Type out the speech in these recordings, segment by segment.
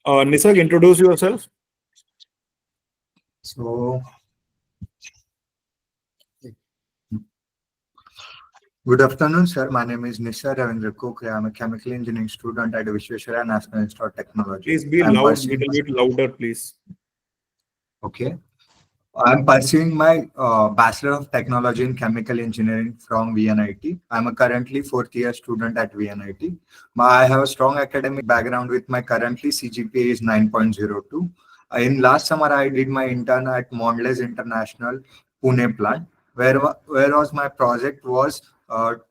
Nisag, introduce yourself. So, good afternoon, sir. My name is Nisar Ravindra Kokre. I'm a chemical engineering student at Visvesvaraya National Institute of Technology. Please be I'm loud, pursuing, little bit louder, please. okay. I'm pursuing my Bachelor of Technology in Chemical Engineering from VNIT. I'm a currently fourth year student at VNIT. I have a strong academic background with my currently CGPA is 9.02. In last summer, I did my intern at Mondelez International Pune plant, whereas my project was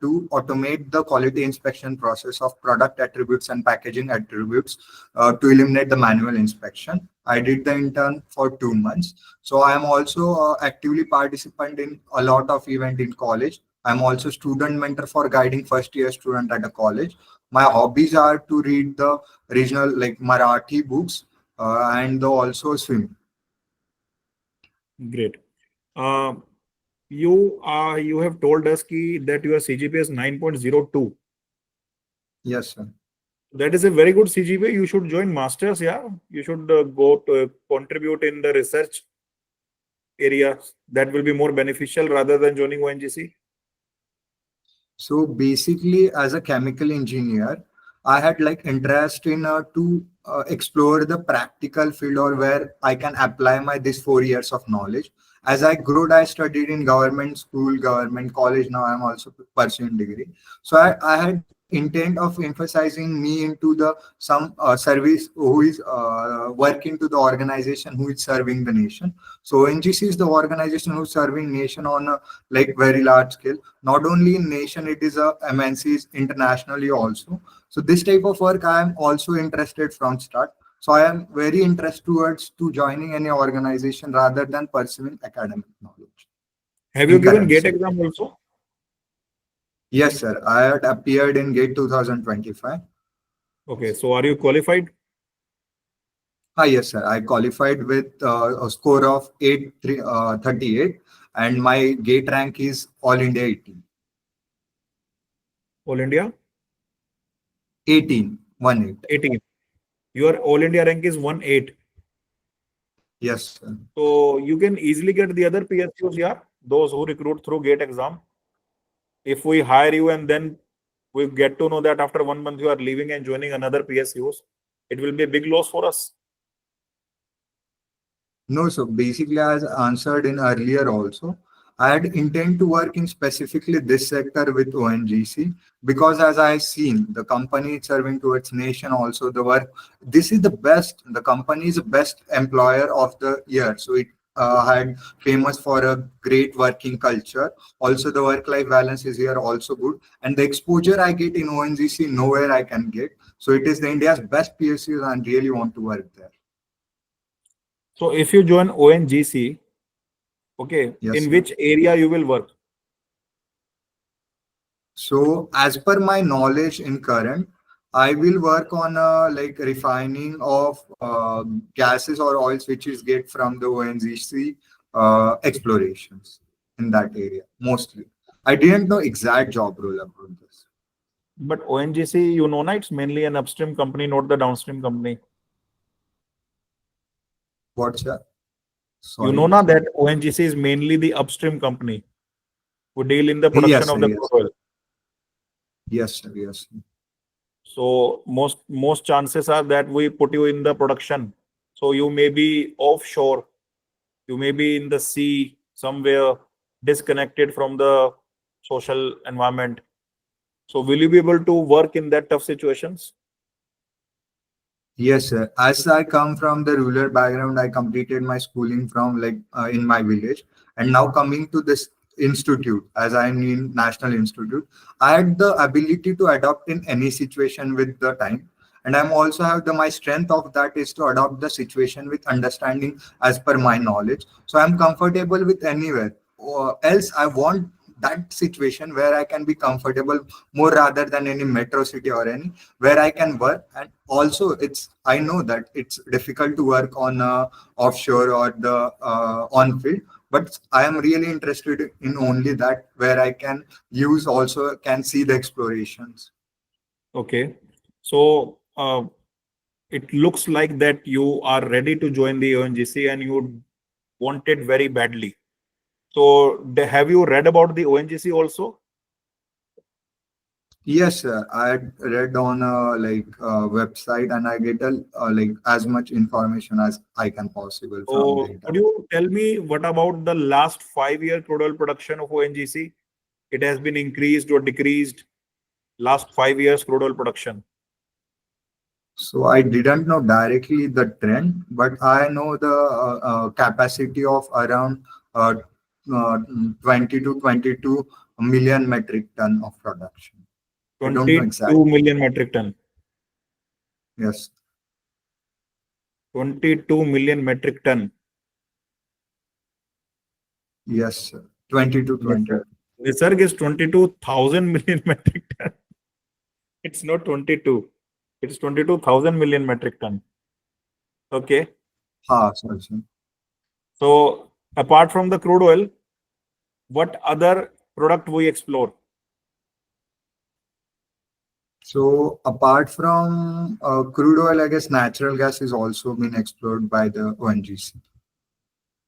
to automate the quality inspection process of product attributes and packaging attributes to eliminate the manual inspection. I did the intern for 2 months. So I am also actively participant in a lot of event in college. I'm also student mentor for guiding first year student at a college. My hobbies are to read the regional like Marathi books and also swim. Great. Uh, you have told us that your CGPA is 9.02. Yes, sir. That is a very good CGPA. You should join masters. Yeah, you should go to contribute in the research area. That will be more beneficial rather than joining ONGC. So basically, as a chemical engineer, I had like interest in to explore the practical field or where I can apply my this 4 years of knowledge. As I grew, I studied in government school, government college. Now I'm also pursuing degree. So I had intent of emphasizing me into the some service who is working to the organization who is serving the nation. So ONGC is the organization who's serving nation on a like very large scale, not only in nation, it is a MNCs internationally also. So this type of work I am also interested from start. So I am very interested towards to joining any organization rather than pursuing academic knowledge Have you in given current GATE state. exam also? Yes, sir. I had appeared in GATE 2025. Okay, so are you qualified? Yes, sir. I qualified with a score of 38 and my GATE rank is All India 18. All India 18, 18. 18. Your All India rank is 1.8. Yes, sir. So you can easily get the other PSUs, yeah. Those who recruit through GATE exam. If we hire you and then we get to know that after 1 month you are leaving and joining another PSUs, it will be a big loss for us. No, so basically, as answered in earlier also, I had intent to work in specifically this sector with ONGC because as I seen the company is serving to its nation also the work. This is the best. The company is the best employer of the year. So it had famous for a great working culture. Also, the work-life balance is here also good, and the exposure I get in ONGC nowhere I can get. So it is the India's best PSUs and really want to work there. So if you join ONGC, okay, Yes, in sir. which area you will work? So, as per my knowledge in current, I will work on like refining of gases or oils which is get from the ONGC explorations in that area mostly. I didn't know exact job role about this. But ONGC, you know, na, it's mainly an upstream company, not the downstream company. What's that? You know Sorry. na that ONGC is mainly the upstream company who deal in the production Yes, sir. of the crude Yes. oil. Yes, sir. Yes. So most chances are that we put you in the production. So you may be offshore, you may be in the sea somewhere disconnected from the social environment. So will you be able to work in that tough situations? Yes, sir. As I come from the rural background, I completed my schooling from like in my village, and now coming to this institute, as I'm in National Institute, I had the ability to adapt in any situation with the time, and I'm also have the my strength of that is to adopt the situation with understanding as per my knowledge. So I'm comfortable with anywhere. Or else, I want that situation where I can be comfortable more rather than any metro city or any where I can work. And also, it's I know that it's difficult to work on offshore or the on field, but I am really interested in only that where I can use also can see the explorations. Okay. So it looks like that you are ready to join the ONGC and you want it very badly. So have you read about the ONGC also? Yes, sir. I read on website, and I get like as much information as I can possible from the So could internet. you tell me what about the last 5 year crude oil production of ONGC? It has been increased or decreased? Last 5 years crude oil production. So I didn't know directly the trend, but I know the capacity of around uh, 20 to 22 million metric ton of production. I don't know 22 exactly. million metric ton. Yes, 22 million metric ton. yes, sir. 20 to Yes, 20. sir. Nisarg is 22,000 million metric ton. It's not 22. It's 22,000 million metric ton. Okay. Ha, sorry, sir. So apart from the crude oil, what other product we explore? So apart from crude oil, I guess natural gas is also been explored by the ONGC.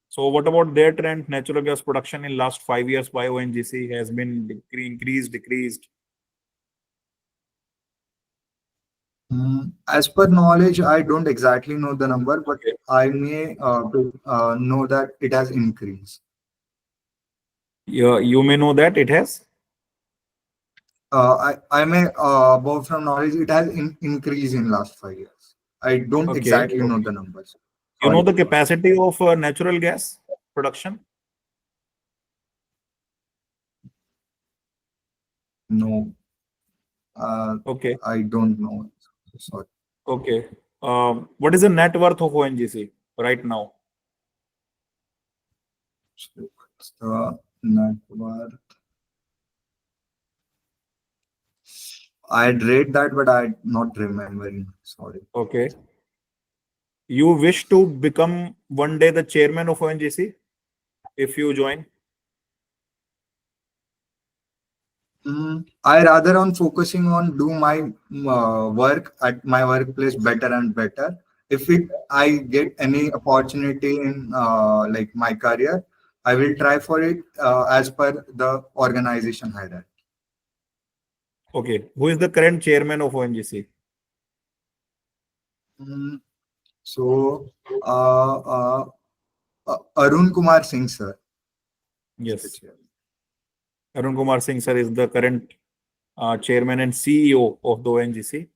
So what about their trend? Natural gas production in last 5 years by ONGC has been increased, decreased. As per knowledge, I don't exactly know the number, but Okay. I may know that it has increased. You may know that it has. I may above from knowledge, it has increased in last 5 years. I don't Okay. exactly know the numbers. You know Sorry the for that. capacity of natural gas production? No, Okay. I don't know. Sorry. Okay. What is the net worth of ONGC right now? So what's the net worth? I'd read that, but I'm not remembering. Sorry. Okay. You wish to become one day the chairman of ONGC if you join? I rather on focusing on do my work at my workplace better and better. If I get any opportunity in like my career, I will try for it as per the organization hierarchy. Okay. Who is the current chairman of ONGC? Mm, so uh, uh, Arun Kumar Singh sir is the Yes. chair. Arun Kumar Singh sir is the current chairman and CEO of the ONGC.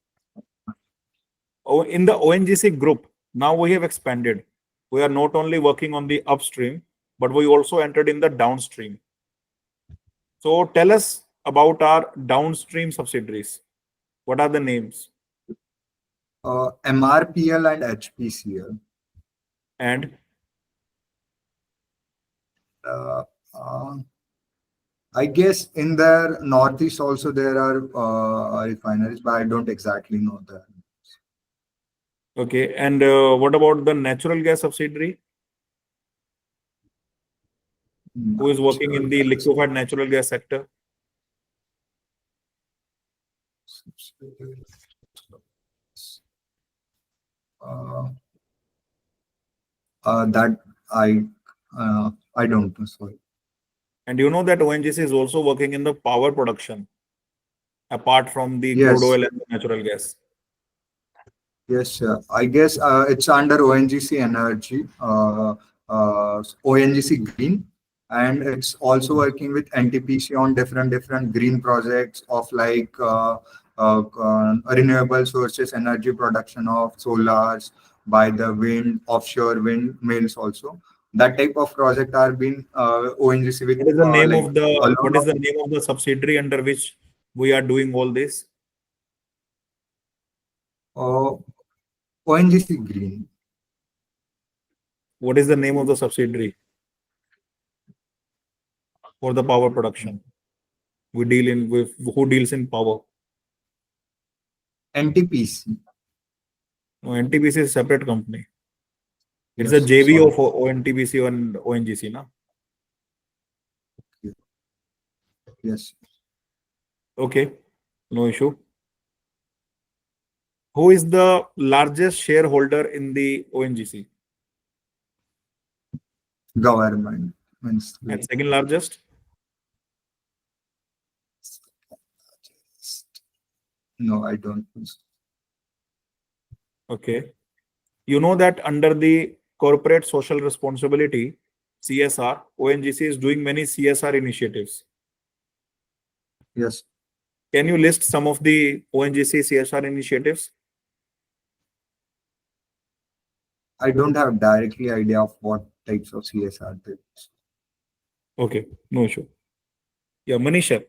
Oh, in the ONGC group, now we have expanded. We are not only working on the upstream, but we also entered in the downstream. So tell us about our downstream subsidiaries. What are the names? MRPL and HPCL. And Uh, uh, I guess in the northeast also there are refineries, but I don't exactly know that. okay, and what about the natural gas subsidiary who is working Natural in the gas. liquefied natural gas sector? Uh, that I don't know. Sorry. And you know that ONGC is also working in the power production apart from the crude Yes, oil and the natural gas. yes. I guess it's under ONGC Energy, ONGC Green, and it's also working with NTPC on different green projects of like renewable sources, energy production of solars by the wind, offshore wind mills also. That type of project are being ONGC with What is the name like of a the lot what is the name of the subsidiary under which we are doing all this? of ONGC Green. What is the name of the subsidiary for the power production? We deal in with who deals in power? NTPC. No, NTPC is a separate company. It's a Yes, JV sorry. of ONTPC and ONGC, na? Yes. Okay, no issue. Who is the largest shareholder in the ONGC? Government means And second largest? no, I don't think so. Okay. You know that under the corporate social responsibility, CSR, ONGC is doing many CSR initiatives. Yes, Can you list some of the ONGC CSR initiatives? I don't have directly idea of what types of CSR there is. Okay, no issue. Yeah, Manish, sir.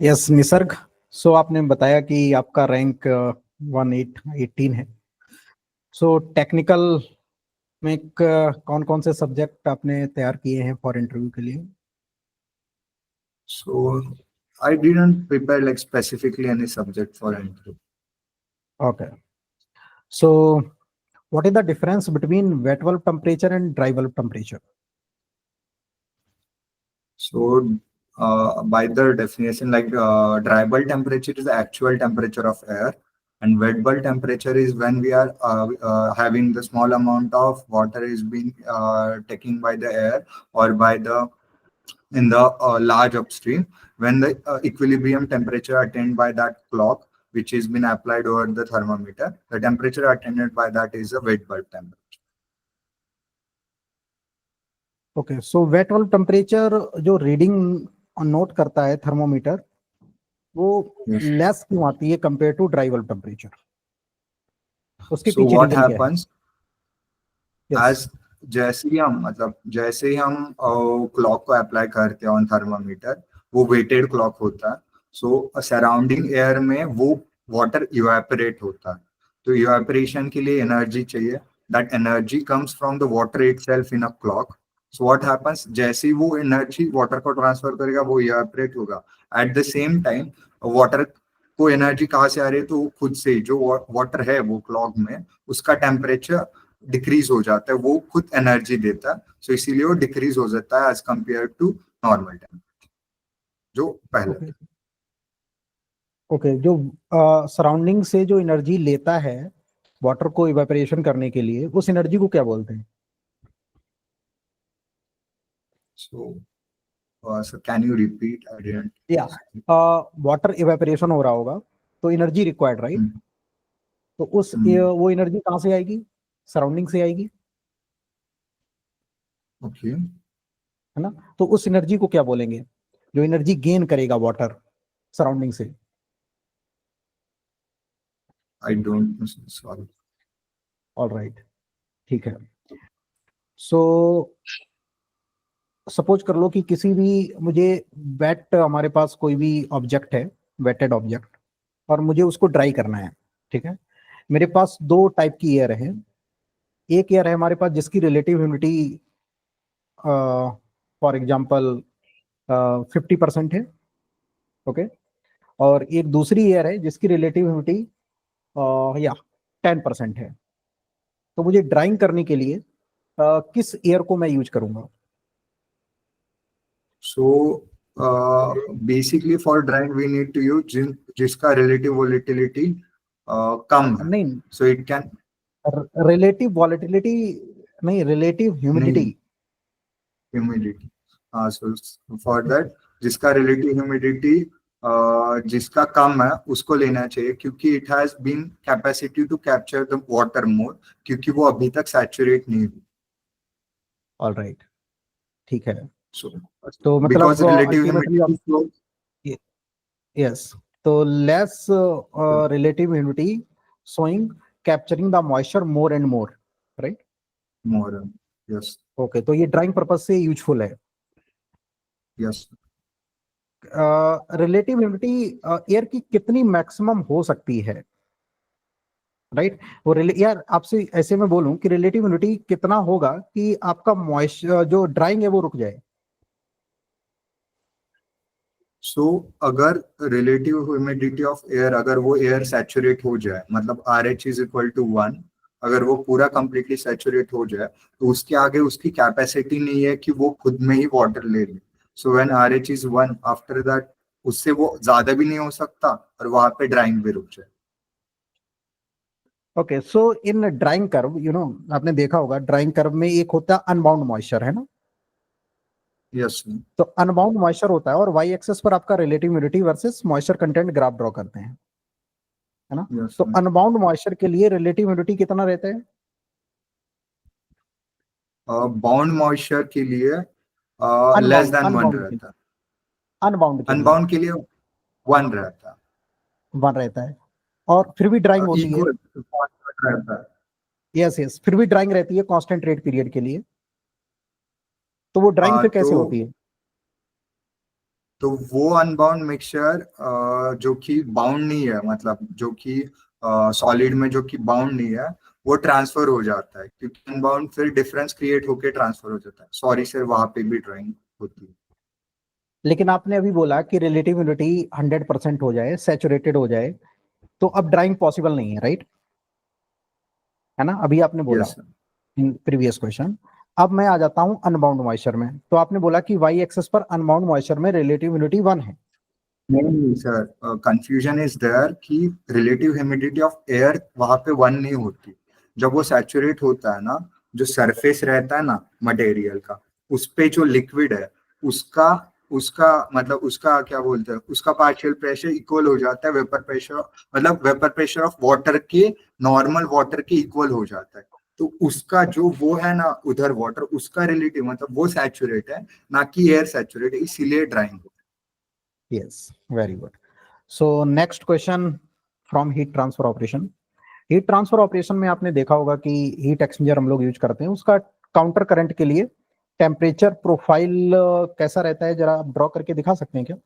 Yes Nisarg, so आपने बताया कि आपका rank 18 है। So technical में कौन कौन से subject आपने तैयार किए हैं फॉर इंटरव्यू के लिए? So I didn't prepare like specifically any subject for interview. Okay, so what is the difference between wait bulb temperature and dry bulb temperature? So by the definition, like dry bulb temperature is the actual temperature of air, and wet bulb temperature is when we are having the small amount of water is being taken by the air or by the in the large upstream, when the equilibrium temperature attained by that clock which is been applied over the thermometer, the temperature attained by that is a wet bulb temperature. Okay, so wet bulb temperature जो reading note करता है thermometer, वो Yes. Less क्यों आती है compare to dry bulb temperature? उसके So पीछे what reason क्या है? happens Yes. as जैसे ही हम क्लॉक को अप्लाई करते हैं ऑन थर्मामीटर, वो वेटेड क्लॉक होता है। सो सराउंडिंग एयर में वो वाटर इवेपोरेट होता है, तो इवेपोरेशन के लिए एनर्जी चाहिए। That energy comes from the water itself in a clock. So what happens, जैसे ही वो एनर्जी वाटर को ट्रांसफर करेगा वो इवेपोरेट होगा। At the same time water को एनर्जी कहाँ से आ रही है, तो खुद से जो वाटर है वो क्लॉक में उसका टेम्परेचर डिक्रीज हो जाता है, वो खुद एनर्जी देता है। सो इसीलिए वो डिक्रीज हो जाता है as compare to normal temperature जो पहले। ओके, जो सराउंडिंग से जो एनर्जी लेता है वाटर को इवेपोरेशन करने के लिए, उस एनर्जी को क्या बोलते हैं? So can you repeat? I didn't. या वाटर इवेपोरेशन हो रहा होगा तो एनर्जी रिक्वायर्ड, राइट? तो उस वो एनर्जी कहाँ से आएगी? सराउंडिंग से आएगी, Okay. है ना? तो उस एनर्जी को क्या बोलेंगे जो एनर्जी गेन करेगा वाटर सराउंडिंग से? I don't know. Sorry. Alright, ठीक है। सो सपोज कर लो कि किसी भी मुझे वेट, हमारे पास कोई भी ऑब्जेक्ट है, वेटेड ऑब्जेक्ट, और मुझे उसको ड्राई करना है, ठीक है? मेरे पास दो टाइप की एयर है। एक एयर है हमारे पास जिसकी रिलेटिव ह्यूमिडिटी फॉर एग्जांपल 50% है, ओके? और एक दूसरी एयर है जिसकी रिलेटिव ह्यूमिडिटी या 10% है। तो मुझे ड्राइंग करने के लिए किस एयर को मैं यूज करूंगा? So basically for drying we need to use जिसका relative volatility कम है. नहीं, So it can relative volatility नहीं, relative humidity. humidity. So for that जिसका relative humidity जिसका कम है उसको लेना चाहिए, क्योंकि it has been capacity to capture the water more, क्योंकि वो अभी तक saturate नहीं हुई। ऑलराइट, ठीक है। So तो मतलब because relative ultimately humidity flow, yes, तो less relative humidity showing capturing the moisture more and more, right? more, yes, okay, तो ये ड्राइंग पर्पस से यूजफुल है। yes. रिलेटिव ह्यूमिडिटी एयर की कितनी मैक्सिमम हो सकती है, राइट? वो यार आपसे ऐसे में बोलूं कि रिलेटिव ह्यूमिडिटी कितना होगा कि आपका मॉइस्चर जो ड्राइंग है वो रुक जाए? सो अगर रिलेटिव ह्यूमिडिटी ऑफ एयर, अगर वो एयर सैचुरेट हो जाए, मतलब RH इज इक्वल टू 1, अगर वो पूरा कंप्लीटली सैचुरेट हो जाए तो उसके आगे उसकी कैपेसिटी नहीं है कि वो खुद में ही वाटर ले ले। So when RH is 1, after that उससे वो ज्यादा भी नहीं हो सकता और वहां पे ड्राइंग भी रुक जाए। ओके, सो इन ड्राइंग कर्व, आपने देखा होगा ड्राइंग कर्व में एक होता है अनबाउंड मॉइस्चर, है ना? Yes sir. तो अनबाउंड मॉइस्चर होता है और वाई एक्सेस पर आपका relative humidity versus moisture content graph draw करते हैं, है ना? यस तो सर। अनबाउंड मॉइस्चर के लिए रिलेटिव ह्यूमिडिटी कितना रहता है? बाउंड मॉइस्चर के लिए लेस देन 1 रहता है। अनबाउंड के लिए अनबाउंड के लिए 1 रहता 1 रहता है, और फिर भी ड्राइंग है, होती है। इक्वल रहता है। यस यस, फिर भी ड्राइंग रहती है कांस्टेंट रेट पीरियड के लिए। तो वो ड्राइंग फिर कैसे तो होती है? तो वो अनबाउंड मिक्सचर जो कि बाउंड नहीं है, मतलब जो कि सॉलिड में जो कि बाउंड नहीं है, वो ट्रांसफर हो जाता है, क्योंकि अनबाउंड फिर डिफरेंस क्रिएट होके ट्रांसफर हो जाता है। सॉरी सर, वहां पे भी ड्राइंग होती है। लेकिन आपने अभी बोला कि रिलेटिव ह्यूमिडिटी 100% हो जाए, सैचुरेटेड हो जाए, तो अब ड्राइंग पॉसिबल नहीं है, राइट? है ना, अभी आपने बोला yes sir. In previous question. अब मैं आ जाता हूं अनबाउंड मॉइस्चर में। तो आपने बोला कि वाई एक्सेस पर अनबाउंड मॉइस्चर में रिलेटिव ह्यूमिडिटी 1 है। नहीं सर, कंफ्यूजन इज देयर कि रिलेटिव ह्यूमिडिटी ऑफ एयर वहां पे 1 नहीं होती। जब वो सैचुरेट होता है ना, जो सरफेस रहता है ना मटेरियल का, उस पे जो लिक्विड है, उसका उसका मतलब उसका क्या बोलते हैं, उसका पार्शियल प्रेशर इक्वल हो जाता है वेपर प्रेशर, मतलब वेपर प्रेशर ऑफ वाटर के, नॉर्मल वाटर के इक्वल हो जाता है। तो उसका जो वो है ना उधर वाटर, उसका रिलेटिव मतलब वो सैचुरेट है, ना कि एयर सैचुरेट है, इसीलिए drawing. Yes, very good. So next question from heat transfer operation. Heat transfer operation में आपने देखा होगा कि हीट एक्सचेंजर हम लोग यूज करते हैं, उसका काउंटर करंट के लिए टेम्परेचर प्रोफाइल कैसा रहता है, जरा आप ड्रॉ करके दिखा सकते हैं क्या?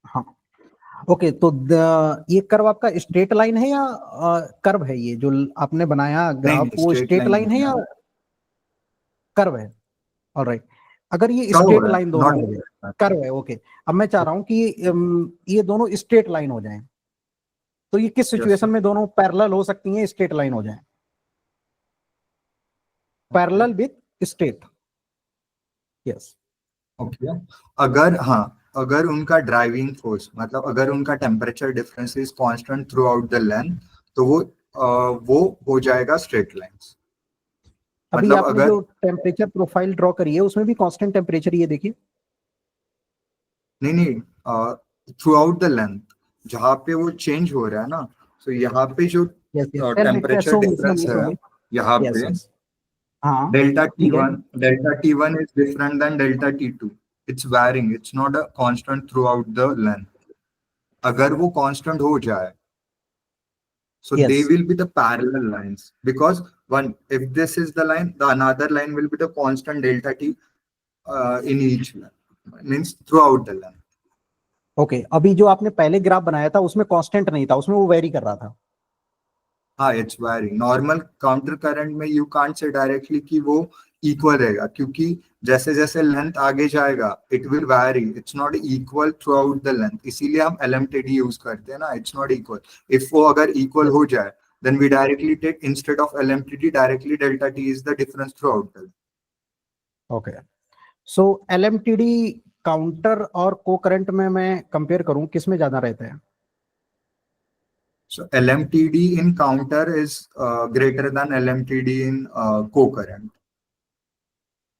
हाँ, ओके। तो ये कर्व आपका स्ट्रेट लाइन है या कर्व है? ये जो आपने बनाया नहीं ग्राफ, नहीं, वो स्ट्रेट स्ट्रेट लाइन लाइन है नहीं या है। कर्व है? ऑलराइट, अगर ये कर्व स्ट्रेट है, लाइन दोनों नॉट। हो जाए, कर्व है, ओके। अब मैं चाह रहा हूं कि ये दोनों स्ट्रेट लाइन हो जाएं, तो ये किस यस सिचुएशन सर। में दोनों पैरेलल हो सकती हैं, स्ट्रेट लाइन हो जाएं? Parallel with straight, yes. Okay, अगर हाँ, अगर उनका ड्राइविंग फोर्स मतलब अगर उनका temperature difference is constant through out the length, तो वो हो जाएगा स्ट्रेट लाइंस। अभी मतलब आपने अगर जो टेम्परेचर प्रोफाइल ड्रॉ करी है उसमें भी कांस्टेंट टेम्परेचर, ये देखिए। नहीं नहीं, थ्रू आउट द लेंथ जहाँ पे वो चेंज हो रहा है ना, तो यहाँ पे जो यस यस, टेम्परेचर डिफरेंस है यहाँ यस पे, यस, हाँ, delta ठीक है। T1 is different than delta T2. It's varying. It's not a constant throughout the length. अगर वो constant हो जाए, so they yes, will be the parallel lines, because one, if this is the line, the another line will be the constant delta T in each line, means throughout the length. Okay. अभी जो आपने पहले graph बनाया था उसमें constant नहीं था, उसमें वो वेरी कर रहा था। हाँ, it's very normal counter current में यू कांट से डायरेक्टली कि वो इक्वल रहेगा, क्योंकि जैसे जैसे लेंथ आगे जाएगा it will vary, it's not equal throughout the length. इसीलिए हम एलएमटीडी यूज करते हैं ना, इट्स नॉट इक्वल। इफ वो अगर इक्वल हो जाए then we directly take instead of LMTD directly delta T is the difference throughout the. Okay, so LMTD counter और को करंट में मैं कंपेयर करूं, किस में ज्यादा रहता है? So LMTD in counter is greater than LMTD in co-current.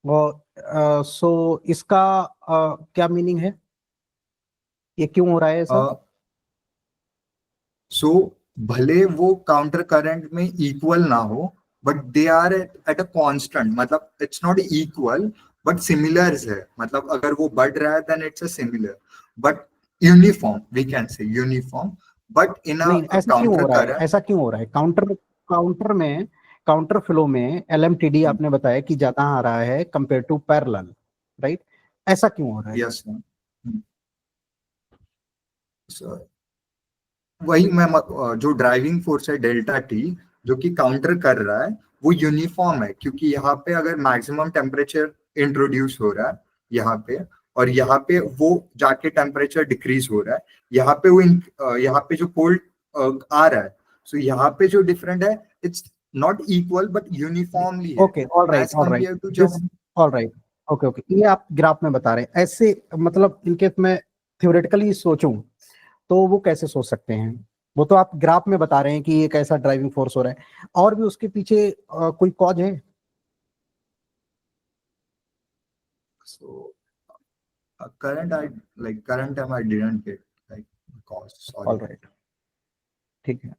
और सो इसका क्या मीनिंग है, ये क्यों हो रहा है ऐसा? सो भले वो काउंटर करंट में इक्वल ना हो, but they are at a constant, मतलब it's not equal but similar है। मतलब अगर वो बढ़ रहा है then it's a similar but uniform, we can say uniform, but in a नहीं, ऐसा क्यों काउंटर हो रहा है? करंट। ऐसा क्यों हो रहा है? काउंटर काउंटर में काउंटर फ्लो में LMTD आपने बताया कि ज्यादा आ रहा है कंपेयर टू पैरेलल, राइट? ऐसा क्यों हो रहा है? यस सर, वही मैं जो ड्राइविंग फोर्स है डेल्टा टी जो कि काउंटर कर रहा है वो यूनिफॉर्म है, क्योंकि यहाँ पे अगर मैक्सिमम टेम्परेचर इंट्रोड्यूस हो रहा है यहाँ पे, और यहाँ पे वो जाके टेम्परेचर डिक्रीज हो रहा है, यहाँ पे यहाँ पे जो कोल्ड आ रहा है, सो यहाँ पे जो डिफरेंट है it's not equal but uniformly है okay, alright, as compare to जब ऑलराइट, ओके ओके, ये आप ग्राफ में बता रहे हैं ऐसे, मतलब इनकेस मैं थ्योरेटिकली सोचूं तो वो कैसे सोच सकते हैं? वो तो आप ग्राफ में बता रहे हैं कि एक ऐसा ड्राइविंग फोर्स हो रहा है, और भी उसके पीछे कोई कॉज है? so current time I didn't get like cause, sorry. Alright, ठीक है।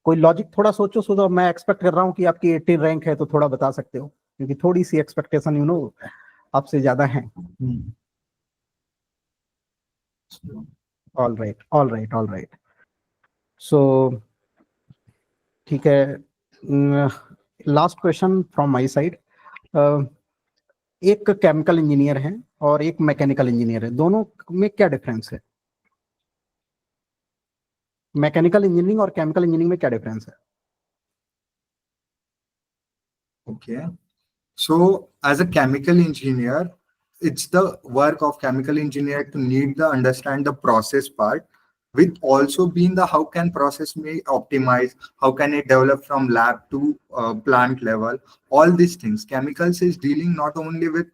कोई लॉजिक थोड़ा सोचो, सुनो, मैं एक्सपेक्ट कर रहा हूँ कि आपकी 18 रैंक है तो थोड़ा बता सकते हो, क्योंकि थोड़ी सी एक्सपेक्टेशन आपसे ज्यादा है। ऑलराइट, ऑलराइट, ऑलराइट, सो ठीक है। Last question from my side. एक केमिकल इंजीनियर है और एक मैकेनिकल इंजीनियर है, दोनों में क्या डिफरेंस है? मैकेनिकल इंजीनियरिंग और केमिकल इंजीनियरिंग में क्या डिफरेंस है? Okay. So as a chemical engineer, it's the work of chemical engineer to need the understand the process part, with also being the how can process may optimize, how can it develop from lab to plant level, all these things. Chemicals is dealing not only with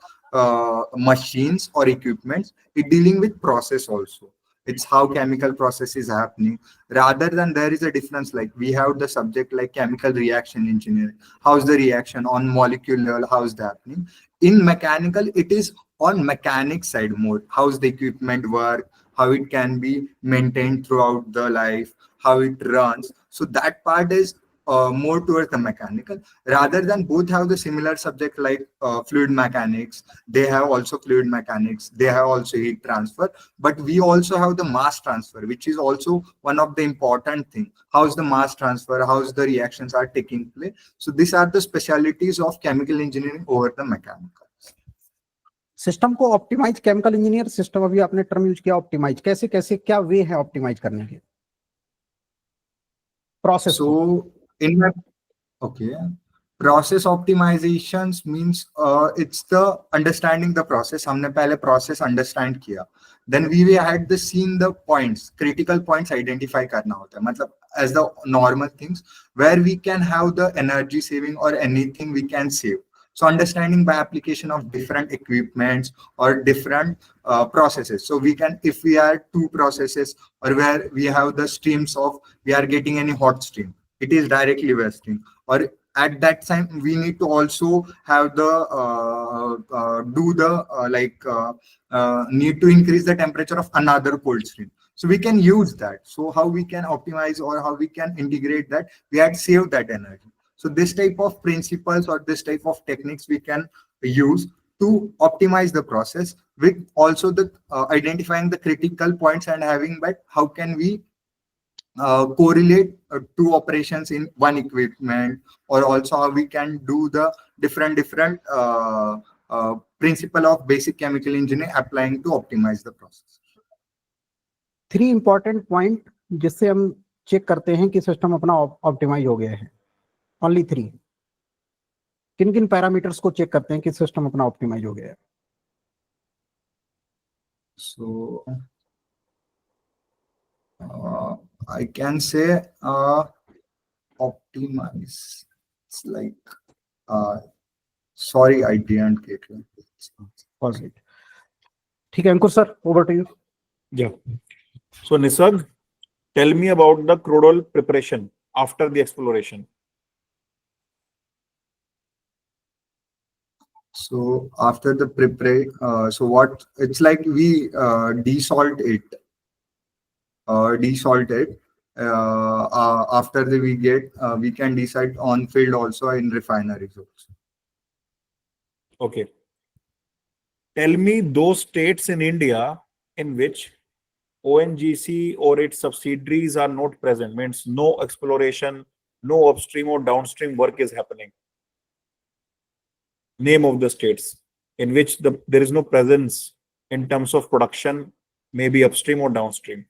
machines or equipments, it dealing with process also. It's how chemical process is happening. Rather than there is a difference, like we have the subject like chemical reaction engineering. How's the reaction on molecule level? How's that happening? In mechanical, it is on mechanic side more. How's the equipment work? How it can be maintained throughout the life? How it runs? So that part is more towards the mechanical. Rather than both have the similar subject like fluid mechanics, they have also fluid mechanics. They have also heat transfer, but we also have the mass transfer, which is also one of the important thing. How's the mass transfer? How's the reactions are taking place? So these are the specialities of chemical engineering over the mechanical. System को optimise, chemical engineer system, अभी आपने term use किया optimise, कैसे कैसे क्या वे है optimise करने के process? So in my okay, process optimizations means it's the understanding the process. हमने पहले process understand किया, then we had the seen the points, critical points identify करना होता है, मतलब as the normal things where we can have the energy saving or anything we can save. So understanding by application of different equipments or different processes. So we can, if we are two processes or where we have the streams of, we are getting any hot stream, it is directly wasting, or at that time we need to also have the need to increase the temperature of another cold stream, so we can use that. So how we can optimize or how we can integrate that, we had saved that energy. So this type of principles or this type of techniques we can use to optimize the process, with also the identifying the critical points and having that how can we correlate two operations in one equipment, or also how we can do the different principle of basic chemical engineering applying to optimize the process. 3 important point जिससे हम check करते हैं कि system अपना optimise हो गया है, only 3। किन किन पैरामीटर्स को चेक करते हैं कि सिस्टम अपना ऑप्टिमाइज हो गया है? So I can say optimize. It's like sorry, I didn't get it. Alright, ठीक है Ankur sir, over to you. Yeah. So Nisarg, tell me about the crude oil preparation after the exploration. So after the so what it's like we desalt it. After we get we can decide on field also in refineries also. Okay. Tell me those states in India in which ONGC or its subsidiaries are not present, means no exploration, no upstream or downstream work is happening. Name of the states in which there is no presence in terms of production, maybe upstream or downstream.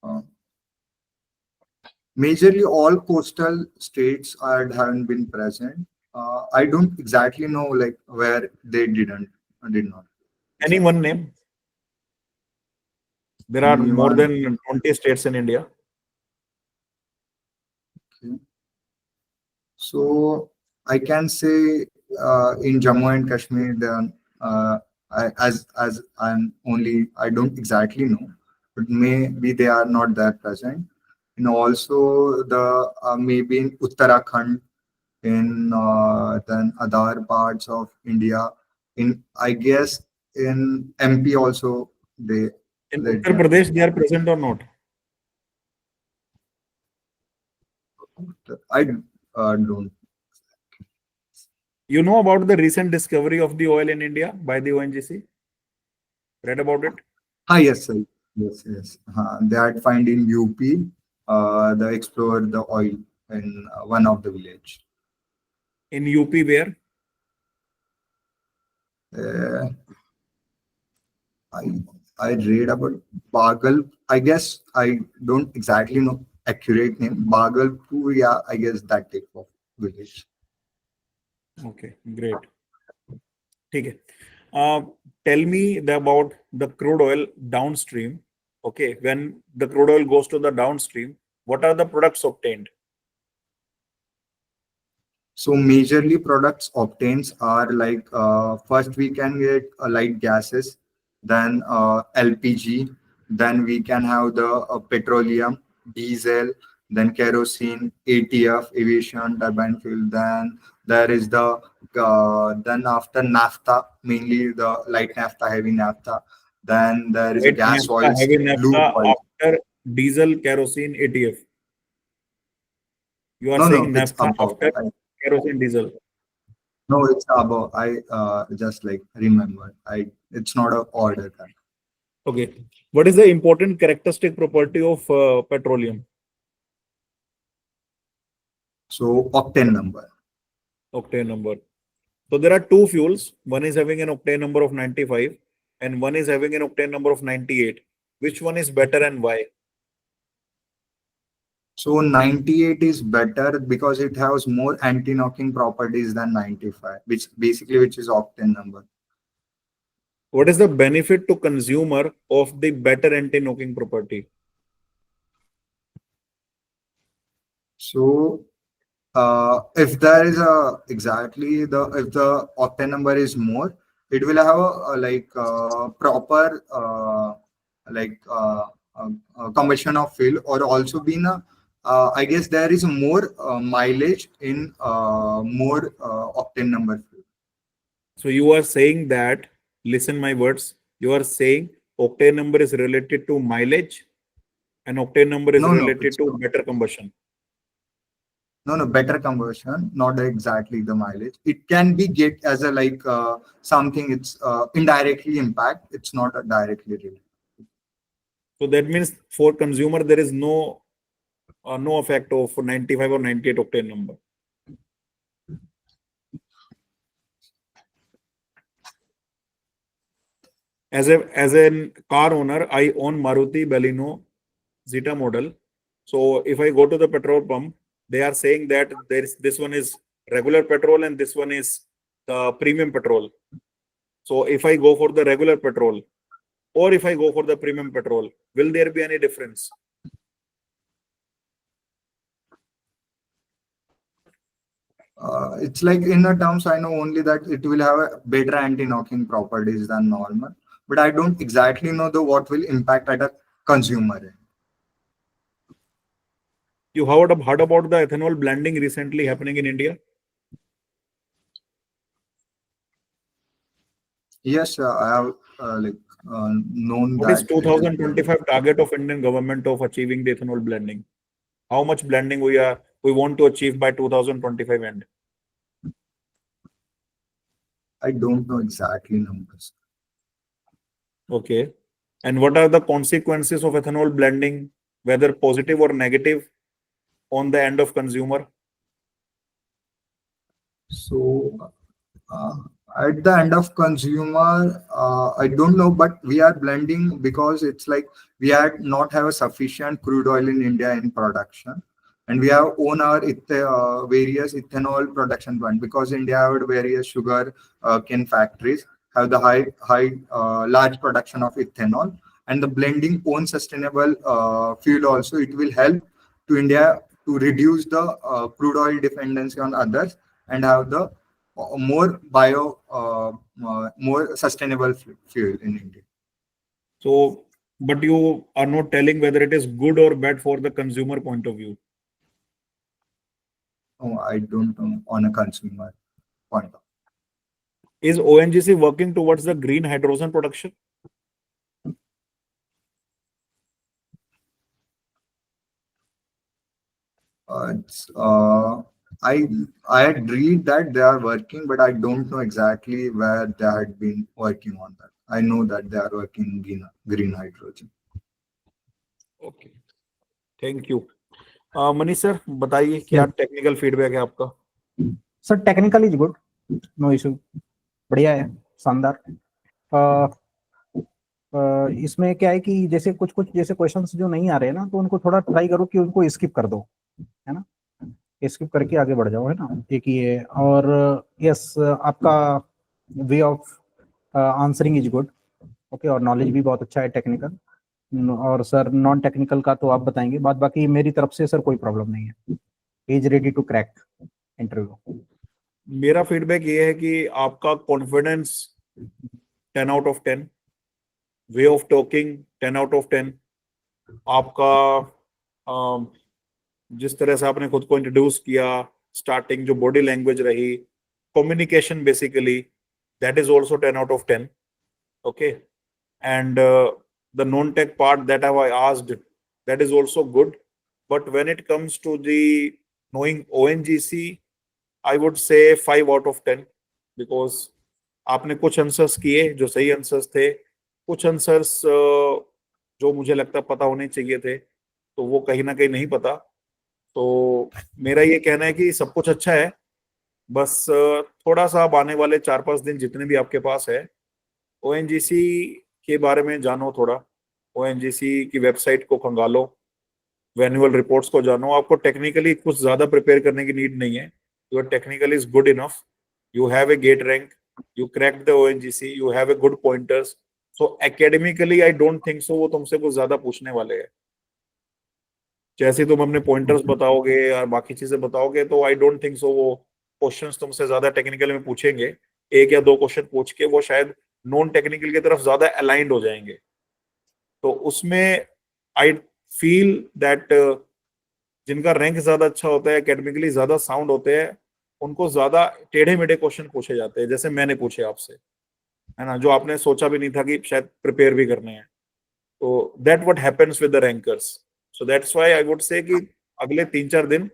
Uh, Majorly all coastal states haven't been present. I don't exactly know like where they did not. Any one name? There are more Anyone? than 20 states in India. Okay. So I can say in Jammu and Kashmir, then as I'm only I don't exactly know, but maybe they are not that present. And also the maybe in Uttarakhand, in then other parts of India, in I guess in MP also In they Uttar Pradesh, they are present or not? I don't. You know about the recent discovery of the oil in India by the ONGC? Read about it? Yes, sir. Yes. They had find in UP. They explore the oil in one of the village. In UP, where? Uh, I I read about Bagal. I guess I don't exactly know accurate name. Bagalpur, yeah, I guess that type of village. Okay, great. Okay. Tell me about the crude oil downstream. Okay, when the crude oil goes to the downstream, what are the products obtained? So majorly products obtains are like first we can get light gases, then LPG, then we can have the petroleum, diesel, then kerosene, ATF, aviation turbine fuel. Then there is the then after naphtha, mainly the light naphtha, heavy naphtha. Then there is a Light gas naphtha, oils, heavy lube naphtha, oil. after diesel, kerosene, ATF. You are No, saying it's naphtha above. after kerosene, diesel. No, it's above. I just like remember. It's not a order. Okay. What is the important characteristic property of petroleum? So octane number. Octane number. So there are two fuels. One is having an octane number of 95 and one is having an octane number of 98. Which one is better and why? So 98 is better because it has more anti-knocking properties than 95, which is octane number. What is the benefit to consumer of the better anti-knocking property? So if there is a exactly the if the octane number is more, it will have a proper combustion of fuel or also been a I guess there is more mileage in more octane number fuel. So you are saying that, listen my words, you are saying octane number is related to mileage and octane number is No, related it's to not. better combustion. No, better conversion, not exactly the mileage. It can be get as a something it's indirectly impact. It's not a directly related. So that means for consumer there is no effect of 95 or 98 octane number. As a car owner, I own Maruti Baleno Zeta model. So if I go to the petrol pump, they are saying that this one is regular petrol and this one is the premium petrol. So if I go for the regular petrol or if I go for the premium petrol, will there be any difference? It's like in the terms I know only that it will have a better anti-knocking properties than normal, but I don't exactly know the what will impact at a consumer end. You heard about the ethanol blending recently happening in India? Yes, I have known What is that it is there. 2025 target of Indian government of achieving the ethanol blending? How much blending we want to achieve by 2025 end? I don't know exactly numbers. Okay. And what are the consequences of ethanol blending, whether positive or negative, on the end of consumer? So at the end of consumer, I don't know, but we are blending because it's like we had not have a sufficient crude oil in India in production, and we have own our various ethanol production plant because India have various sugar cane factories have the large production of ethanol, and the blending own sustainable fuel also it will help to India to reduce the crude oil dependency on others and have the more sustainable fuel in India. So, but you are not telling whether it is good or bad for the consumer point of view. Oh, I don't know on a consumer point of. Is ONGC working towards the green hydrogen production? I had read that they are working, but I don't know exactly where they had been working on that. I know that they are working green hydrogen. Okay. Thank you. Manish sir बताइए क्या technical feedback है आपका? Sir technical is good, no issue, बढ़िया है, शानदार। इसमें क्या है कि जैसे कुछ कुछ जैसे क्वेश्चंस जो नहीं आ रहे हैं ना, तो उनको थोड़ा ट्राई करो कि उनको स्किप कर दो, है ना, स्किप करके आगे बढ़ जाओ, है ना, एक ये। और यस, आपका way of answering is good, okay, और नॉलेज भी बहुत अच्छा है टेक्निकल। और सर नॉन टेक्निकल का तो आप बताएंगे, बात बाकी मेरी तरफ से सर कोई प्रॉब्लम नहीं है, is ready to crack interview. मेरा फीडबैक ये है कि आपका confidence 10 out of 10, way of talking 10 out of 10, आपका जिस तरह से आपने खुद को इंट्रोड्यूस किया, स्टार्टिंग जो बॉडी लैंग्वेज रही, communication basically, that is also 10 out of 10. Okay. And the non-tech part that I asked, that is also good. But when it comes to the knowing ONGC, I would say 5 out of 10, because आपने कुछ answers किए जो सही answers थे, कुछ answers जो मुझे लगता पता होने चाहिए थे, तो वो कहीं ना कहीं नहीं पता। तो मेरा ये कहना है कि सब कुछ अच्छा है, बस थोड़ा सा अब आने वाले 4-5 दिन जितने भी आपके पास है, ओएनजीसी के बारे में जानो थोड़ा, ओएनजीसी की वेबसाइट को खंगालो, एनुअल रिपोर्ट्स को जानो। आपको टेक्निकली कुछ ज्यादा प्रिपेयर करने की नीड नहीं है, your technical is good enough, you have a GATE rank, you cracked the ONGC, you have a good pointers, so academically I don't think so वो तुमसे कुछ ज्यादा पूछने वाले हैं। जैसे तुम अपने पॉइंटर्स बताओगे और बाकी चीजें बताओगे, तो आई डोंट थिंक सो वो क्वेश्चंस तुमसे ज्यादा टेक्निकल में पूछेंगे। 1 या 2 क्वेश्चन पूछ के वो शायद नॉन टेक्निकल की तरफ ज्यादा अलाइंड हो जाएंगे। तो उसमें आई फील दैट जिनका रैंक ज्यादा अच्छा होता है, एकेडमिकली ज्यादा साउंड होते हैं, उनको ज्यादा टेढ़े मेढ़े क्वेश्चन पूछे जाते हैं, जैसे मैंने पूछे आपसे, है ना, जो आपने सोचा भी नहीं था कि शायद प्रिपेयर भी करने हैं। तो that what happens with the rankers. So that's why I would say कि अगले 3-4 दिन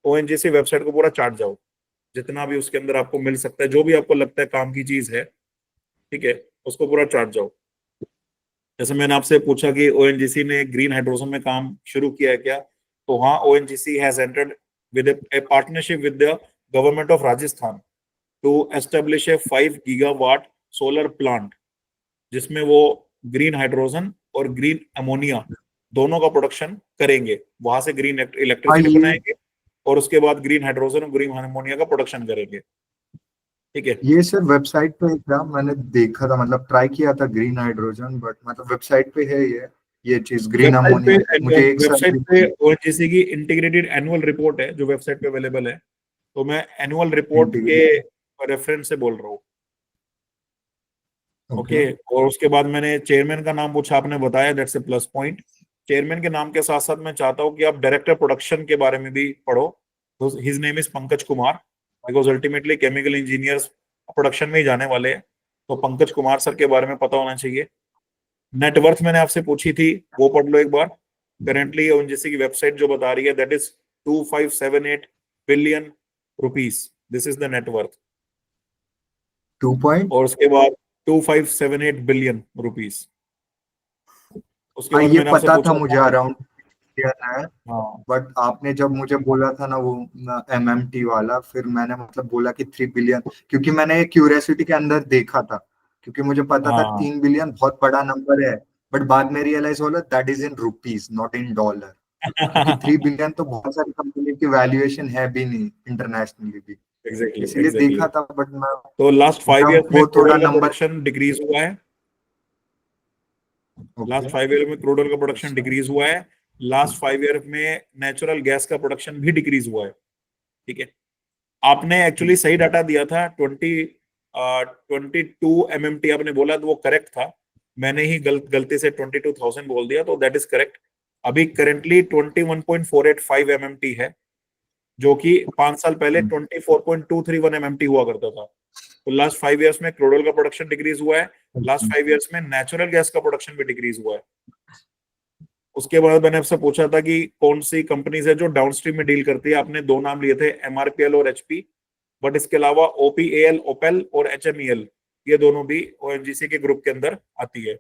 ओएनजीसी वेबसाइट को पूरा चाट जाओ, जितना भी उसके अंदर आपको मिल सकता है, जो भी आपको लगता है काम की चीज है, ठीक है, उसको पूरा चाट जाओ। जैसे मैंने आपसे पूछा कि ओएनजीसी ने ग्रीन हाइड्रोजन में काम शुरू किया है क्या, तो हाँ, ONGC has entered with a partnership with the government of Rajasthan to establish a 5 gigawatt solar plant, जिसमें वो ग्रीन हाइड्रोजन और ग्रीन अमोनिया दोनों का प्रोडक्शन करेंगे। वहां से ग्रीन इलेक्ट्रिसिटी बनाएंगे और उसके बाद ग्रीन हाइड्रोजन और ग्रीन अमोनिया का प्रोडक्शन करेंगे, ठीक है। ये सर वेबसाइट पे था, मैंने देखा था, मतलब ट्राई किया था ग्रीन हाइड्रोजन, बट मतलब वेबसाइट पे है ये चीज ग्रीन अमोनिया। मुझे एक वेबसाइट पे ओएनजीसी की इंटीग्रेटेड एनुअल रिपोर्ट है जो वेबसाइट पे अवेलेबल है, तो मैं एनुअल रिपोर्ट के रेफरेंस से बोल रहा हूँ, ओके। और उसके बाद मैंने चेयरमैन का नाम पूछा, आपने बताया, that's a plus point. Chairman के नाम के साथ साथ मैं चाहता हूँ कि आप डायरेक्टर प्रोडक्शन के बारे में भी पढ़ो। His name is Pankaj Kumar, because ultimately chemical engineers production में ही जाने वाले हैं, तो पंकज कुमार सर के बारे में पता होना चाहिए। नेटवर्थ मैंने आपसे पूछी थी, वो पढ़ लो एक बार। करेंटली ओएनजीसी की वेबसाइट जो बता रही है that is 2578 billion rupees, this is the net worth. 2 point और उसके बाद 2578 बिलियन रुपीस, उसके हाँ बाद ये मैंने आपसे पता था पूछा मुझे था। अराउंड है, हाँ बट आपने जब मुझे बोला था ना वो एमएमटी वाला, फिर मैंने मतलब बोला कि 3 बिलियन, क्योंकि मैंने क्यूरियोसिटी के अंदर देखा था, क्योंकि मुझे पता था हाँ 3 बिलियन बहुत बड़ा नंबर है, बट बाद में रियलाइज होला that is in rupees not in dollar, क्योंकि 3 बिलियन तो बहुत सारी कंपनी की वैल्यूएशन है भी नहीं इंटरनेशनली भी, एग्जैक्टली इसीलिए एग्जैक्टली। देखा था, बट मैं तो लास्ट 5 ईयर्स में वो थोड़ा क्रूड ऑयल का नंबर। प्रोडक्शन डिक्रीज हुआ है। ओके। लास्ट 5 ईयर में क्रूड ऑयल का प्रोडक्शन अच्छा। डिक्रीज हुआ है। लास्ट 5 ईयर में नेचुरल गैस का प्रोडक्शन भी डिक्रीज हुआ है। ठीक है। आपने एक्चुअली सही डाटा दिया था, 22 MMT आपने बोला, तो वो करेक्ट था। मैंने ही गलती से 22,000 बोल दिया, तो दैट इज करेक्ट। अभी करेंटली 21.485 MMT है, जो कि 5 साल पहले 24.231 MMT हुआ करता था। तो लास्ट 5 ईयर्स में क्रूड ऑयल का प्रोडक्शन डिक्रीज हुआ है। लास्ट 5 ईयर्स में नेचुरल गैस का प्रोडक्शन भी डिक्रीज हुआ है। उसके बाद मैंने आपसे पूछा था कि कौन सी कंपनीज है जो डाउनस्ट्रीम में डील करती है। आपने दो नाम लिए थे, एमआरपीएल और एचपी, बट इसके अलावा ओपीएल, ओपेल और एचएमईएल, ये दोनों भी ओएनजीसी के ग्रुप के अंदर आती है।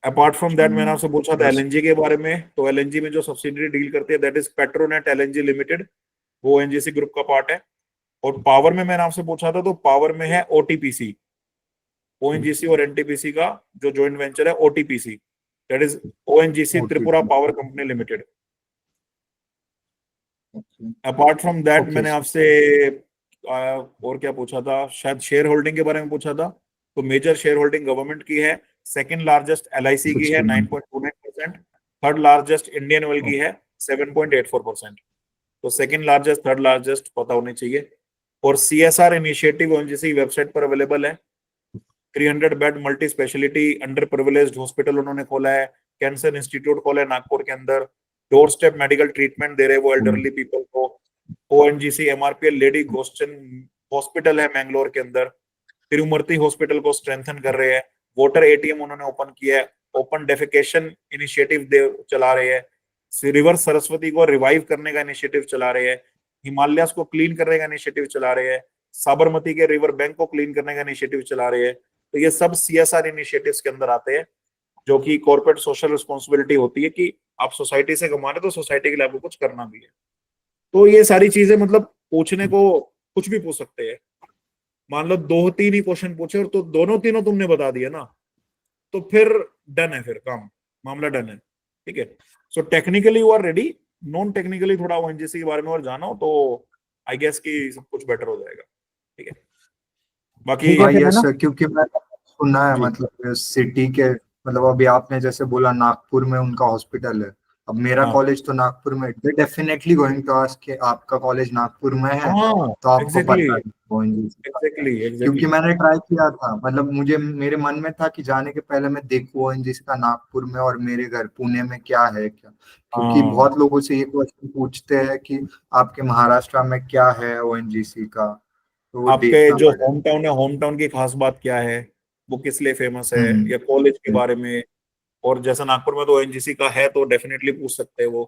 अपार्ट फ्रॉम दैट मैंने आपसे पूछा था एलएनजी के बारे में। तो एलएनजी में जो सब्सिडरी डील करती है that is Petronet LNG limited, वो ओएनजीसी ग्रुप का पार्ट है। और पावर में मैंने आपसे पूछा था, तो पावर में है ओटीपीसी, ओएनजीसी और एनटीपीसी का जो जॉइंट वेंचर है OTPC, that is ONGC Tripura power company limited. Apart from that okay. मैंने आपसे और क्या पूछा था, शायद शेयर होल्डिंग के बारे में पूछा था। तो मेजर शेयर होल्डिंग गवर्नमेंट की है, सेकंड लार्जेस्ट एलआईसी की है 9.29%, थर्ड लार्जेस्ट इंडियन ऑयल की है 7.84%। तो सेकंड लार्जेस्ट, थर्ड लार्जेस्ट पता होनी चाहिए। और सीएसआर इनिशिएटिव ओएनजीसी वेबसाइट पर अवेलेबल है। 300 bed multi speciality under privileged hospital उन्होंने खोला है, कैंसर इंस्टीट्यूट खोला है नागपुर के अंदर, डोर स्टेप मेडिकल ट्रीटमेंट दे रहे हैं वो एल्डरली पीपल को। ओएनजीसी एमआरपीएल लेडी गोस्टन हॉस्पिटल है मैंगलोर के अंदर, तिरुमूर्ति हॉस्पिटल को स्ट्रेंथन कर रहे हैं। वाटर एटीएम उन्होंने ओपन किया है, ओपन डेफिकेशन इनिशिएटिव चला रहे हैं, रिवर सरस्वती को रिवाइव करने का इनिशिएटिव चला रहे हैं, हिमालयस को क्लीन करने का इनिशिएटिव चला रहे हैं, साबरमती के रिवर बैंक को क्लीन करने का इनिशिएटिव चला रहे हैं। तो ये सब सीएसआर इनिशिएटिव्स के अंदर आते हैं, जो कि कॉर्पोरेट सोशल रिस्पॉन्सिबिलिटी होती है कि आप सोसाइटी से कमा रहे तो सोसाइटी के लिए आपको कुछ करना भी है। तो ये सारी चीजें मतलब पूछने को कुछ भी पूछ सकते हैं। मान लो दो तीन ही क्वेश्चन पूछे और तो दोनों तीनों तुमने बता दिया ना, तो फिर डन है, फिर काम मामला डन है। ठीक है। So technically you are ready, non technically थोड़ा ओएनजीसी के बारे में और जानो तो आई गेस कि सब कुछ बेटर हो जाएगा। ठीक है। बाकी ठीक है हाँ फिर, है यस ना? सर, क्योंकि मैंने सुना है जी मतलब सिटी के, मतलब अभी आपने जैसे बोला नागपुर में उनका हॉस्पिटल है, अब मेरा हाँ कॉलेज तो नागपुर में, they definitely going to ask कि आपका कॉलेज नागपुर में है हाँ तो आपको एग्जैक्टली पता है ONGC का क्या है। एग्जैक्टली क्योंकि एग्जैक्टली। मैंने ट्राई किया था, मतलब मुझे मेरे मन में था कि जाने के पहले मैं देखूं ONGC का नागपुर में और मेरे घर पुणे में क्या है क्या, क्योंकि हाँ बहुत लोगों से ये क्वेश्चन पूछते हैं कि आपके महाराष्ट्र में क्या है ONGC का, तो वो आपके देखना जो पड़ेगा। होम टाउन है, होम टाउन की खास बात क्या है, वो किस लिए फेमस है, या कॉलेज के हम्म। बारे में। और जैसा नागपुर में तो ओएनजीसी का है तो डेफिनेटली पूछ सकते हैं वो।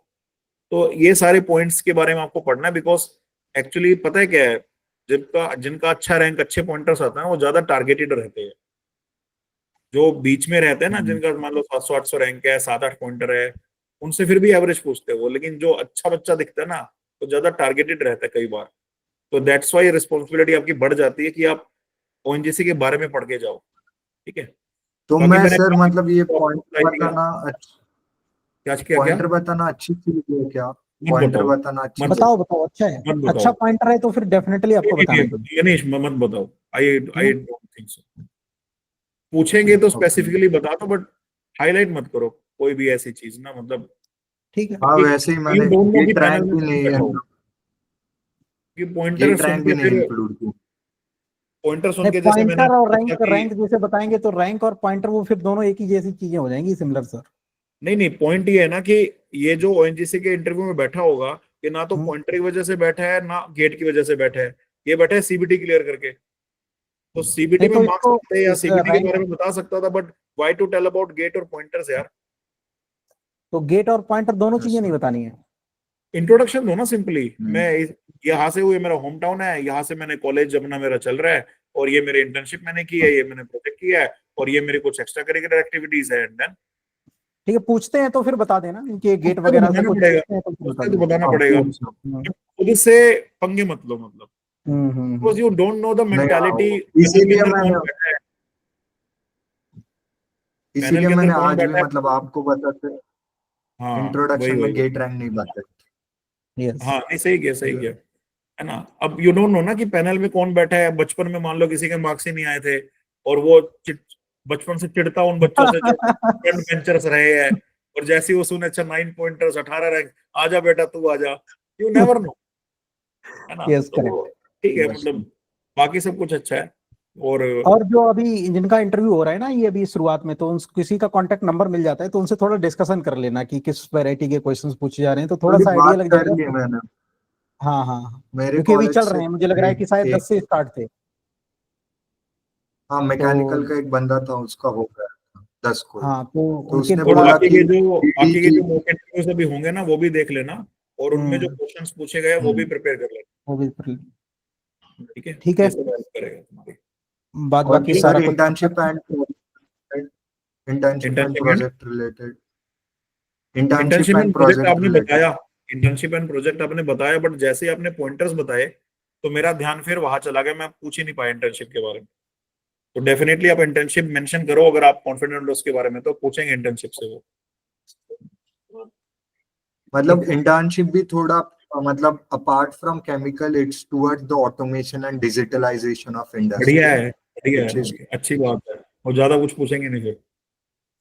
तो ये सारे पॉइंट्स के बारे में आपको पढ़ना है, बिकॉज एक्चुअली पता है क्या है, जिनका जिनका अच्छा रैंक, अच्छे पॉइंटर्स आता है वो ज्यादा टारगेटेड रहते हैं। जो बीच में रहते हैं ना, हम्म। जिनका मान लो 700-800 रैंक है, 7-8 पॉइंटर है, उनसे फिर भी एवरेज पूछते हैं वो। लेकिन जो अच्छा बच्चा दिखता है ना, तो ज्यादा टारगेटेड रहता है कई बार। तो दैट्स वाई रिस्पॉन्सिबिलिटी आपकी बढ़ जाती है कि आप ओएनजीसी के बारे में पढ़ के जाओ। ठीक है। तो बाकी मैं मैंने सर मतलब ये तो आपको पॉइंट बताई दिया। बताना, क्या क्या क्या? पॉइंटर बताना अच्छी चीज है क्या? मत पॉइंटर बताओ, बताना अच्छी मत चीज। बताओ बताओ, बताओ, अच्छा है। मत अच्छा बताओ। पॉइंटर है तो फिर डेफिनेटली आपको नहीं बताना नहीं चाहिए। नहीं, नहीं मत बताओ। आई है आई ना? डोंट थिंक सो। पूछेंगे तो ओके। स्पेसिफिकली बता दो, बट हाईलाइट मत करो कोई भी ऐसी चीज ना, मतलब ठीक है। हाँ कि वैसे ही यू मैंने डोंट नो कि गेट पैनल रैंक में भी कौन नहीं बैठा है, हो। कि पॉइंटर गेट सुन रैंक भी के नहीं फिर, इंक्लूड की। पॉइंटर सुन नहीं, के जैसे मैंने पॉइंटर और पूछा रैंक, कि, रैंक जैसे बताएंगे तो रैंक और पॉइंटर वो फिर दोनों एक ही जैसी चीजें हो जाएंगी, सिमिलर सर। नहीं नहीं, पॉइंट ये है ना कि ये जो ओएनजीसी के इंटरव्यू में बैठा होगा, ये ना तो हम्म। पॉइंटर की वजह से बैठा है ना गेट की वजह से बैठा है, ये बैठा है सीबीटी क्लियर करके। तो सीबीटी नहीं में तो मार्क्स इसको आते या सीबीटी के बारे रैंक, में बता सकता था, but why to tell about GATE और पॉइंटर्स यार। तो गेट और पॉइंटर दोनों यस चीजें नहीं सर। बतानी है। इंट्रोडक्शन दो ना सिंपली। हम्म। मैं यहाँ से हूँ, ये मेरा होम टाउन है, यहाँ से मैंने कॉलेज अपना मेरा चल रहा है, और ये मेरे इंटर्नशिप मैंने की है, ये मैंने प्रोजेक्ट किया है, और ये मेरी कुछ एक्स्ट्रा करिकुलर एक्टिविटीज है, एंड देन ठीक है, पूछते हैं तो फिर बता देना, इनके गेट उससे तो वगैरह से बताना कुछ पड़ेगा, पूछते हैं तो फिर बता उससे तो देना। बताना हाँ, पड़ेगा। पूछ लो। हम्म, खुद से पंगे मत लो, मतलब hmm. Because you don't know the नहीं, मेंटालिटी हाँ, पैनल के इसीलिए अंदर कौन मैंने बैठा है, पैनल इसीलिए के अंदर मैंने कौन आज भी बैठा है। मतलब आपको बताते हाँ वही इंट्रोडक्शन में वही, गेट रैंक नहीं बताते। यस। हाँ नहीं सही किया सही किया, है ना। अब यू डोंट नो ना कि पैनल में कौन बैठा है। बचपन में मान लो किसी के मार्क्स ही नहीं आए थे और वो बचपन से चिढ़ता उन बच्चों से जो फ्रंट बेंचर्स रहे हैं, और जैसे ही वो सुने अच्छा 9 पॉइंटर्स 18 रैंक, आजा बेटा तू आजा, यू नेवर नो, है ना। यस, तो करेक्ट। ठीक है, यस, मतलब बाकी सब कुछ अच्छा है। और और जो अभी जिनका इंटरव्यू हो रहा है ना, ये अभी शुरुआत में, तो किसी का कांटेक्ट नंबर मिल जाता है तो उनसे थोड़ा डिस्कशन कर लेना कि किस वैरायटी के क्वेश्चंस पूछे जा रहे हैं, तो थोड़ा थोड़ी सा आइडिया बात लग कर जाएगा। ली मैंने। हाँ हाँ हाँ। मेरे क्योंकि अभी कॉलेज चल से रहे हैं, मुझे लग रहा है कि शायद एक 10 से स्टार्ट थे। हाँ, तो मैकेनिकल का एक बंदा था, उसका हो गया था 10 को ही। हाँ, तो तो उनके उसने और थोड़ा। बोला कि ईडी बाकी के की। जो मॉक इंटरव्यूज अभी होंगे ना वो भी देख लेना, और उनमें जो हम्म। क्वेश्चंस पूछे गए वो भी प्रिपेयर कर लेना, वो भी ठीक है। ठीक है। ये सब हेल्प करेगा तुम्हारी। बाद और बाकी सर सारा कुछ। Internship and internship and project related, internship internship and and project project आपने रिलेटेड। बताया, इंटर्नशिप एंड प्रोजेक्ट आपने बताया, बट जैसे ही आपने पॉइंटर्स बताए तो मेरा ध्यान फिर वहां चला गया, मैं पूछ ही नहीं पाया इंटर्नशिप के बारे में। तो डेफिनेटली आप इंटर्नशिप मेंशन करो, अगर आप कॉन्फिडेंट हो उसके बारे में तो पूछेंगे इंटर्नशिप से वो। मतलब इंटर्नशिप भी थोड़ा मतलब apart from chemical it's towards the automation and digitalization of बढ़िया इंडस्ट्री, है, बढ़िया व्हिच इज। है, अच्छी बात है। और ज्यादा कुछ पूछेंगे नहीं फिर,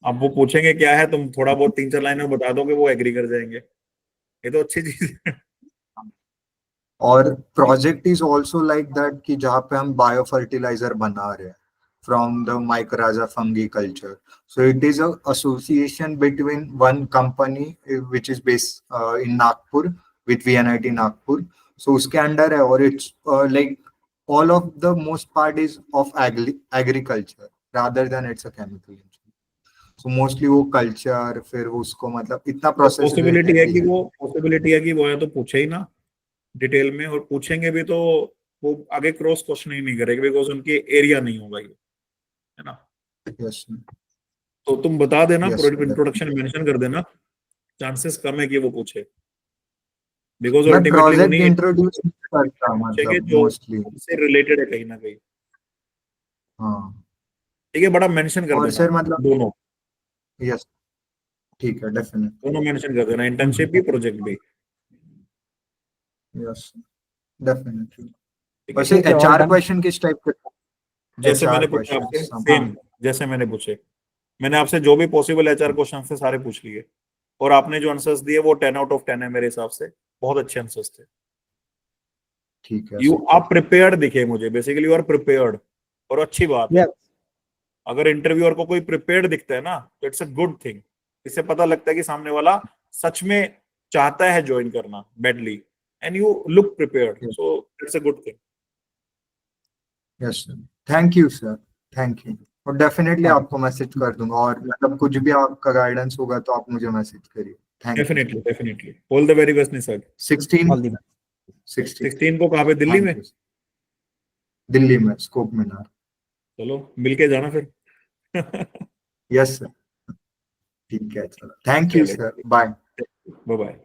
आप वो पूछेंगे क्या है, तुम थोड़ा बहुत 3-4 लाइनों में बता दोगे, वो एग्री कर जाएंगे, ये तो अच्छी चीज है। और project is also like that कि जहाँ पे हम बायो फर्टिलाइजर बना रहे हैं from the mycorrhiza fungi culture. So it is a association between one company which is based in Nagpur with VNIT Nagpur. So उसके अंडर है, और it's like all of the most part is of agriculture rather than it's a chemical engineering. So mostly वो culture फिर उसको मतलब इतना तो process related भी है। पॉसिबिलिटी है कि वो या तो पूछे ही ना डिटेल में, और पूछेंगे भी तो वो आगे क्रॉस क्वेश्चन ही नहीं करेंगे, बिकॉज उनके एरिया नहीं होगा ये, है ना। Yes, तो तुम बता देना, yes, sir, introduction definitely. Mention कर देना, चांसेस कम है कि वो पूछे, बिकॉज मैं अल्टीमेटली प्रोजेक्ट उन्हीं इंट्रोड्यूस करता पूछेंगे मतलब जो मोस्टली। उनसे रिलेटेड है कहीं ना कहीं, हाँ, ठीक है। बड़ा मेंशन कर और देना सर मतलब दोनों, यस, ठीक है, डेफिनेटली। दोनों मेंशन कर देना, इंटर्नशिप भी प्रोजेक्ट भी, यस, डेफिनेटली। ठीक है। वैसे ठीक है, ऑल एचआर डन। क्वेश्चन किस टाइप के? जैसे एचआर मैंने पूछा क्वेश्चन आपसे हाँ। सेम, जैसे मैंने पूछे, मैंने आपसे जो भी पॉसिबल एचआर क्वेश्चन थे सारे पूछ लिए, और आपने जो आंसर्स दिए वो 10 out of 10 है मेरे हिसाब से, बहुत अच्छे आंसर्स थे। ठीक है यू सर। आप प्रिपेयर्ड दिखे मुझे, बेसिकली यू आर प्रिपेयर्ड, और अच्छी बात है। यस। अगर इंटरव्यूअर को कोई प्रिपेयर्ड दिखता है ना तो इट्स अ गुड थिंग, इससे पता लगता है कि सामने वाला सच में चाहता है ज्वाइन करना badly, and you look prepared, so it's a good thing. Yes sir, thank you sir, thank you. और डेफिनेटली हाँ, आपको मैसेज कर दूंगा, और मतलब कुछ भी आपका गाइडेंस होगा तो आप मुझे मैसेज करिए। Thank you. Definitely definitely, all the very best Nisarga. 16, all the 16। 16 को कहाँ पे, दिल्ली में? Thank you. दिल्ली में स्कोप मीनार। चलो मिलके जाना फिर। यस सर, ठीक है, चलो, थैंक यू चलो सर, बाय। Bye bye.